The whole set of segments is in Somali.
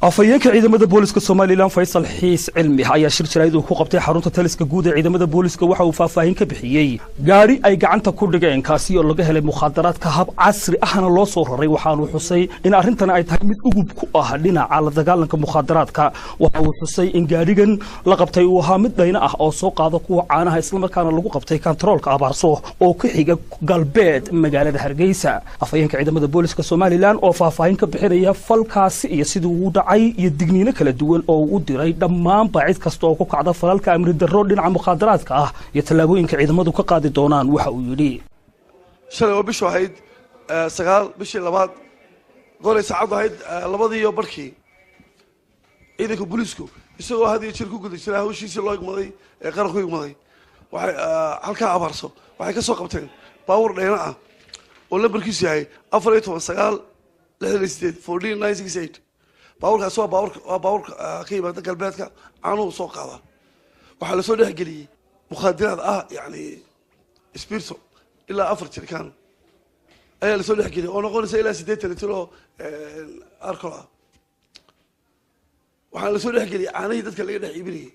afayeenka ciidamada booliska Soomaaliland Faysal Xiis Cilmi ayaa shir jaraa'id ku qabtay xarunta taliska guud ee ciidamada booliska waxa uu faahfaahin ka bixiyay gaari ay gacanta ku dhigeen kaasi oo laga helay mukhadaraadka hab casri ahna loo soo raray waxaanu xusay in arrintan ay tahay mid ugub ku ah dhinaca la dagaalanka mukhadaraadka waxa uu xusay in gaarigan la qabtay uu ahaa mid dhayna ah oo soo qaada kuwa caanaha isla markaana lagu qabtay kantaroolka Abaarso oo ku xiga galbeed magaalada Hargeysa afayeenka ciidamada booliska Soomaaliland oo faahfaahin ka bixinaya falkaasi iyo sidii uu iyo digniino kala duwan oo uu diray dhammaan baacid kasta oo ku kacda falalka amri darro dhinaca mukhadaraadka ah iyo talaabooyinka ciidamadu ka qaadi doonaan waxa uu yiri shalay oo bishu ahayd 9 bishii labaad goolay saacad ahayd labadii iyo barkii ciidanka booliisku isagoo hadii jir ku gudisay hawshiisa loo igmaday ee qaranku igmaday waxay halka Abaarso waxay ka soo qabteen baawur dheena ah oo lambarkiisu yahay 419 باورك سوا باورك كي بعد قلباتك عنو سوق هذا وحلا سو دخ غلي مخدرات يعني اسبيرتو الا افرت كان اي لا سو دخ غلي او نقول الى 8 تلو اركلا وحلا سو دخ غلي aanay dadka laga dhex iibinay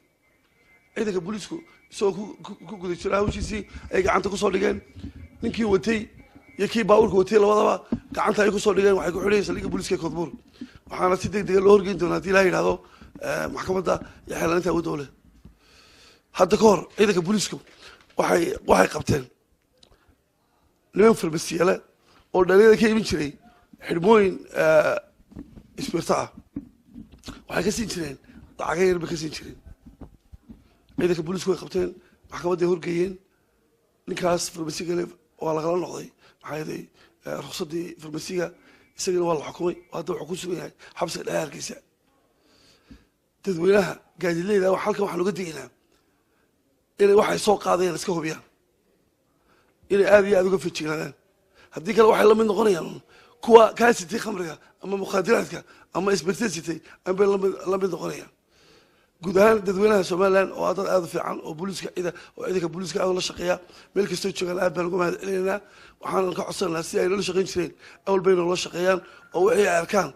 ciidanka booliisku soo ku guday jiraa hawshiisi ay gacanta ku soo dhigeen ninkii watay iyo kii baawurka watay labadaba gacanta ay ku soo dhigeen waxay ku xidhayeen saldhigga booliiska Koodbuur waxaana si degdeg loo horgeyn doonaa hadii la yiraahdo maxkamadda iyo xeelanaynta u dowlad hadda ka hor ciidanka booliisku waxay qabteen niman farmasiyada oo dhalinyarada ka iibin jiray xidhmooyin isbirta waxay ka siin jireen lacag yar ba ka siin jireen ciidanka booliisku way qabteen maxkamadda horgeeyeen ninkaas farmasiga waa la kala noqday maxay yahay ruqsadii farmasiga isagana waa la xukumay hadda wuxuu ku sugan yahay xabsiga dhexe Hargeysa dadweynaha gaadiidleyda halkan waxaan uga digaynaa inay waxay soo qaadeen iska hubiyaan inay aad iyo aad uga feejignaadaan haddii kale waxay la mid noqonayaan kuwa kaasitay khamriga ama mukhadaraadka ama isbirtisitay ama la mid noqonayaan guud ahaan dadweynaha Soomaaliland oo dad aad u fiican oo booliiska ciidanka booliiska aad la shaqeeya meel kasta joogan aad baan uga mahadcelinaynaa waxaan ka codsanaynaa si ay la shaqeyn jireen awal bayna la shaqeeyaan oo wixii ay arkaan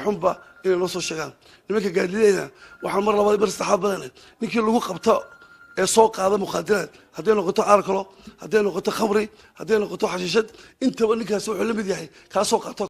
xumba inay noo soo sheegaan nimanka gaadiidleyda waxaan mar labaad bar saxaad badan ninkii lagu qabto ee soo qaada mukhadaraad haddii noqoto alcohol haddii noqoto khamri haddii noqoto xashiishad intaba ninkaas wuxuu la mid yahay ka soo qaato